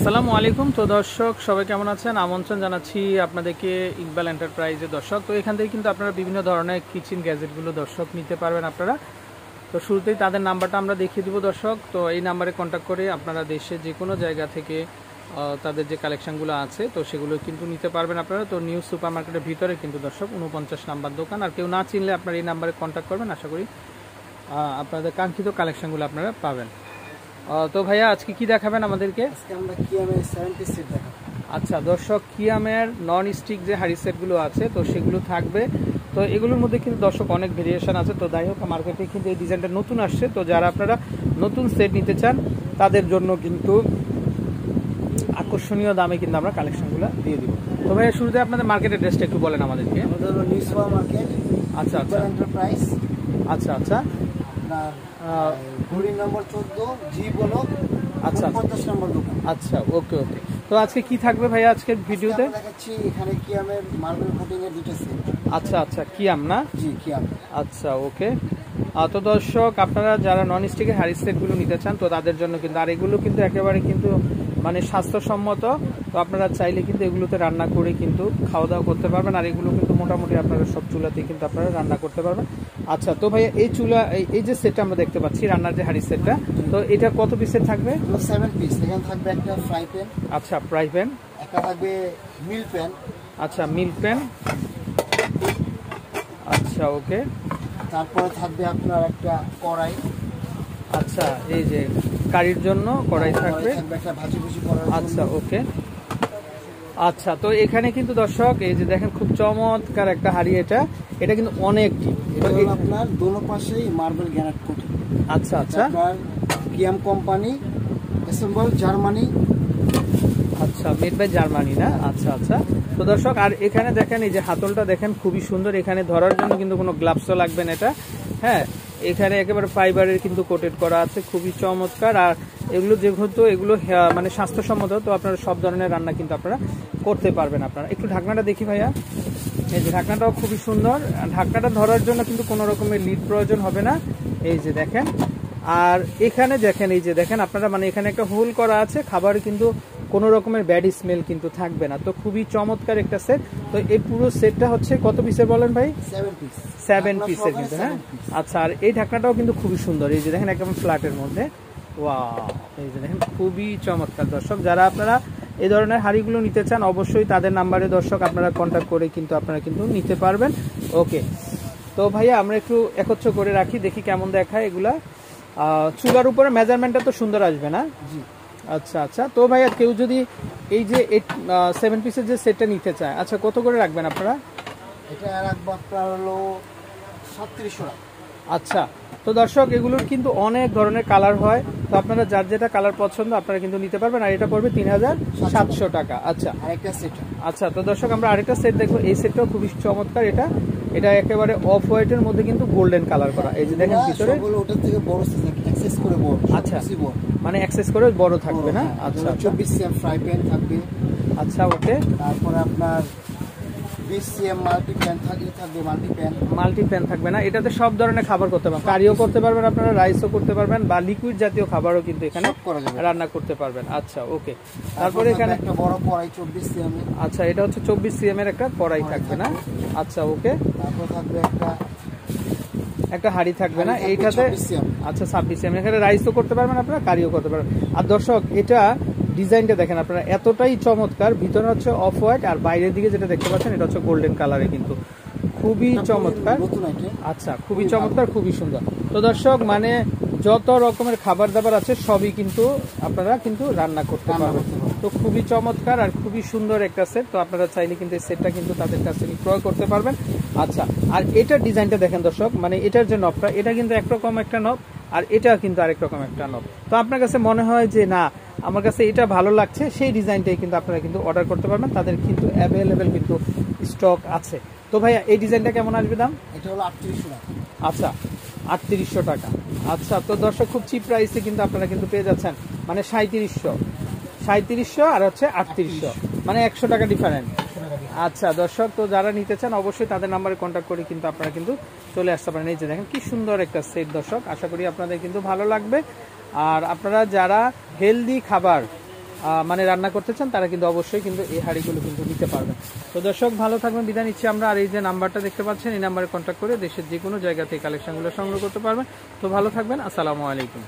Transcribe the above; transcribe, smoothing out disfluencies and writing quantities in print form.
আসসালামু আলাইকুম। তো দর্শক সবাই কেমন আছেন? আমন্ত্রণ জানাচ্ছি আপনাদেরকে ইকবাল এন্টারপ্রাইজের দর্শক। তো এখান থেকে কিন্তু আপনারা বিভিন্ন ধরনের কিচেন গ্যাজেটগুলো দর্শক নিতে পারবেন আপনারা। তো শুরুতেই তাদের নাম্বারটা আমরা দেখিয়ে দিব দর্শক। তো এই নাম্বারে কন্ট্যাক্ট করে আপনারা দেশের যে কোনো জায়গা থেকে তাদের যে কালেকশানগুলো আছে তো সেগুলো কিন্তু নিতে পারবেন আপনারা। তো নিউ সুপার মার্কেটের ভিতরে কিন্তু দর্শক 49 নাম্বার দোকান। আর কেউ না চিনলে আপনারা এই নাম্বারে কন্ট্যাক্ট করবেন, আশা করি আপনাদের কাঙ্ক্ষিত কালেকশানগুলো আপনারা পাবেন। তো ভাইয়া আজকে কি দেখাবেন আমাদেরকে? আজকে আমরা কিয়ামের 7 পিস সেট দেখাবো। আচ্ছা দর্শক, কিয়ামের নন স্টিক যে হাঁড়ি সেটগুলো আছে তো সেগুলো থাকবে। তো এগুলোর মধ্যে কিন্তু দর্শক অনেক ভেরিয়েশন আছে। তো যাই হোক, মার্কেটে কিন্তু এই ডিজাইনটা নতুন আসছে। তো যারা আপনারা নতুন সেট নিতে চান তাদের জন্য কিন্তু আকর্ষণীয় দামে কিন্তু আমরা কালেকশনগুলো দিয়ে দিব। তো ভাইয়া শুরুতে আপনাদের মার্কেটের অ্যাড্রেসটা একটু বলেন আমাদেরকে। আমাদের হলো নিউ সুপার মার্কেট, আচ্ছা আচ্ছা এন্টারপ্রাইজ। আচ্ছা আচ্ছা ঘড়ি নম্বর 14 জি ব্লক। আচ্ছা 50 নম্বর দোকান। আচ্ছা ওকে ওকে। তো আজকে কি থাকবে ভাইয়া আজকের ভিডিওতে? দেখাচ্ছি এখানে কিয়ামের মার্বেল কোটিং এর দুটো সেট। আচ্ছা আচ্ছা, কিয়াম না? জি কিয়াম। আচ্ছা ওকে। তো দর্শক, আপনারা যারা নন স্টিকের হাঁড়ি সেটগুলো নিতে চান তো তাদের জন্য কিন্তু, আর এগুলো কিন্তু একেবারে কিন্তু মানে স্বাস্থ্যসম্মত। তো আপনারা চাইলে কিন্তু এগুলোতে রান্না করে কিন্তু খাওয়া দাওয়া করতে পারবেন। আর এগুলো কিন্তু মোটামুটি আপনারা সব চুলাতেই কিন্তু আপনারা রান্না করতে পারবেন। আচ্ছা, তো ভাইয়া এই চুলা এই যে সেটটা আমরা দেখতে পাচ্ছি রান্নার যে হাঁড়ি সেটটা, তো এটা কত পিসের থাকবে? 7 পিস। এখানে থাকবে একটা ফ্রাই প্যান। আচ্ছা, ফ্রাই প্যান। একটা থাকবে মিল প্যান। আচ্ছা, মিল প্যান। আচ্ছা ওকে। তারপরে থাকবে আপনার একটা কড়াই। আচ্ছা, এই যে কারির জন্য কড়াই থাকবে। একটা ভাজি ভুজি করার জন্য। আচ্ছা ওকে। আচ্ছা, তো এখানে কিন্তু দর্শক এই যে দেখেন খুব চমৎকার একটা হাঁড়ি। এটা কিন্তু অনেক ডিপ। এটা আপনার দোনো পাশেই মার্বেল গ্রানাইট কোটিং। আচ্ছা আচ্ছা। কিয়াম কোম্পানি, অ্যাসেম্বল জার্মানি। আচ্ছা, মেড বাই জার্মানি না? আচ্ছা আচ্ছা। তো দর্শক, আর এখানে দেখেন এই যে হাতলটা দেখেন খুবই সুন্দর। এখানে ধরার জন্য কিন্তু কোনো গ্লাভসও লাগবে না এটা। হ্যাঁ, এখানে একেবারে ফাইবারের কিন্তু কোটেড করা আছে, খুবই চমৎকার। আর এগুলো যেহেতু এগুলো মানে স্বাস্থ্যসম্মত, তো আপনারা সব ধরনের রান্না কিন্তু আপনারা করতে পারবেন। আপনারা একটু ঢাকনাটা দেখি ভাইয়া। এই যে ঢাকনাটাও খুবই সুন্দর। ঢাকনাটা ধরার জন্য কিন্তু কোনো রকমের লিড প্রয়োজন হবে না। এই যে দেখেন। আর এখানে দেখেন, এই যে দেখেন আপনারা, মানে এখানে একটা হোল করা আছে, খাবার কিন্তু কোনো রকমের ব্যাড স্মেল কিন্তু থাকবে না। তো খুবই চমৎকার একটা সেট। তো এই পুরো সেটটা হচ্ছে কত পিসের বলেন ভাই? 7 পিস। 7 পিসের কিন্তু। হ্যাঁ আচ্ছা, আর এই ঢাকনাটাও কিন্তু খুবই সুন্দর। এই যে দেখেন একদম ফ্ল্যাটের মধ্যে। ওয়াও, এই যে দেখেন খুবই চমৎকার। দর্শক, যারা আপনারা এই ধরনের হাঁড়িগুলো নিতে চান অবশ্যই তাদের নাম্বারে দর্শক আপনারা কন্ট্যাক্ট করে কিন্তু আপনারা কিন্তু নিতে পারবেন। ওকে, তো ভাইয়া আমরা একটু একত্র করে রাখি, দেখি কেমন দেখায় এগুলা। চুলার উপরে মেজারমেন্টটা তো সুন্দর আসবে না? জি। আচ্ছা আচ্ছা। তো ভাইয়া কেউ যদি এই যে 7 পিসের যে সেটটা নিতে চায়, আচ্ছা কত করে রাখবেন আপনারা? এটা রাখবো আপনার হলো 3700 টাকা। আচ্ছা, তো দর্শক এগুলোর কিন্তু অনেক ধরনের কালার হয়। তো আপনারা যার যেটা কালার পছন্দ আপনারা কিন্তু নিতে পারবেন। আর এটা পড়বে 3700 টাকা। আচ্ছা আরেকটা সেট। আচ্ছা, তো দর্শক আমরা আরেকটা সেট দেখবো। এই সেটটাও খুবই চমৎকার। এটা একেবারে অফ হোয়াইটের মধ্যে কিন্তু গোল্ডেন কালার করা। এই যে দেখেন ভিতরে ওটার থেকে বড় অ্যাক্সেস করে বড়। আচ্ছা, মানে অ্যাক্সেস করে বড় থাকবে না? আচ্ছা 24 সিএম ফ্রাই প্যান থাকবে। আচ্ছা ওকে। তারপরে আপনার 20 সিএম মাল্টি প্যান থাকবে। মাল্টি প্যান থাকবে না? এটাতে সব ধরনের খাবার করতে পারবেন, কারিও করতে পারবেন আপনারা, রাইসও করতে পারবেন, বা লিকুইড জাতীয় খাবারও কিন্তু এখানে রান্না করতে পারবেন। আচ্ছা ওকে। তারপরে এখানে একটা বড় কড়াই 24 সিএম। আচ্ছা, এটা হচ্ছে 24 সিএম এর একটা কড়াই থাকবে না? আচ্ছা ওকে। তারপর থাকবে একটা হাঁড়ি থাকবে না এইটাতে? আচ্ছা 26 সিএম। এখানে রাইসও করতে পারবেন আপনারা, কারিও করতে পারবেন। আর দর্শক এটা ডিজাইনটা দেখেন আপনারা, এতটাই চমৎকার। ভিতরে হচ্ছে অফ হোয়াইট, আর বাইরের দিকে যেটা দেখতে পাচ্ছেন এটা হচ্ছে গোল্ডেন কালারে, কিন্তু খুবই চমৎকার। আচ্ছা, খুবই চমৎকার, খুবই সুন্দর। তো দর্শক, মানে যত রকমের খাবার দাবার আছে সবই কিন্তু আপনারা কিন্তু রান্না করতে পারবেন। তো খুবই চমৎকার আর খুবই সুন্দর একটা সেট। তো আপনারা চাইলে কিন্তু এই সেটটা কিন্তু তাদের কাছ থেকে ক্রয় করতে পারবেন। আচ্ছা, আর এটার ডিজাইনটা দেখেন দর্শক, মানে এটার যে নবটা এটা কিন্তু একরকম একটা নব, আর এটা কিন্তু আরেক রকম একটা নব। তো আপনার কাছে মনে হয় যে না আমার কাছে এটা ভালো লাগছে, সেই ডিজাইনটাই কিন্তু আপনারা কিন্তু অর্ডার করতে পারবেন। তাদের কিন্তু অ্যাভেলেবেল কিন্তু স্টক আছে। তো ভাইয়া এই ডিজাইনটা কেমন আসবে দাম? এটা হলো 3800 টাকা। আচ্ছা 3800 টাকা। আচ্ছা, তো দর্শক খুব চিপ প্রাইসে কিন্তু আপনারা কিন্তু পেয়ে যাচ্ছেন, মানে 3700 আর হচ্ছে 3800, মানে 100 টাকা ডিফারেন্ট। আচ্ছা দর্শক, তো যারা নিতে চান অবশ্যই তাদের নাম্বারে কন্ট্যাক্ট করে কিন্তু আপনারা কিন্তু চলে আসতে পারেন। এই যে দেখেন কি সুন্দর একটা সেট দর্শক, আশা করি আপনাদের কিন্তু ভালো লাগবে। আর আপনারা যারা হেলদি খাবার মানে রান্না করতে চান তারা কিন্তু অবশ্যই কিন্তু এই হাঁড়িগুলো কিন্তু নিতে পারবেন। তো দর্শক ভালো থাকবেন, বিদায় নিচ্ছি আমরা। আর এই যে নাম্বারটা দেখতে পাচ্ছেন, এই নাম্বারে কন্ট্যাক্ট করে দেশের যে কোনো জায়গা থেকে কালেকশনগুলো সংগ্রহ করতে পারবেন। তো ভালো থাকবেন, আসসালামু আলাইকুম।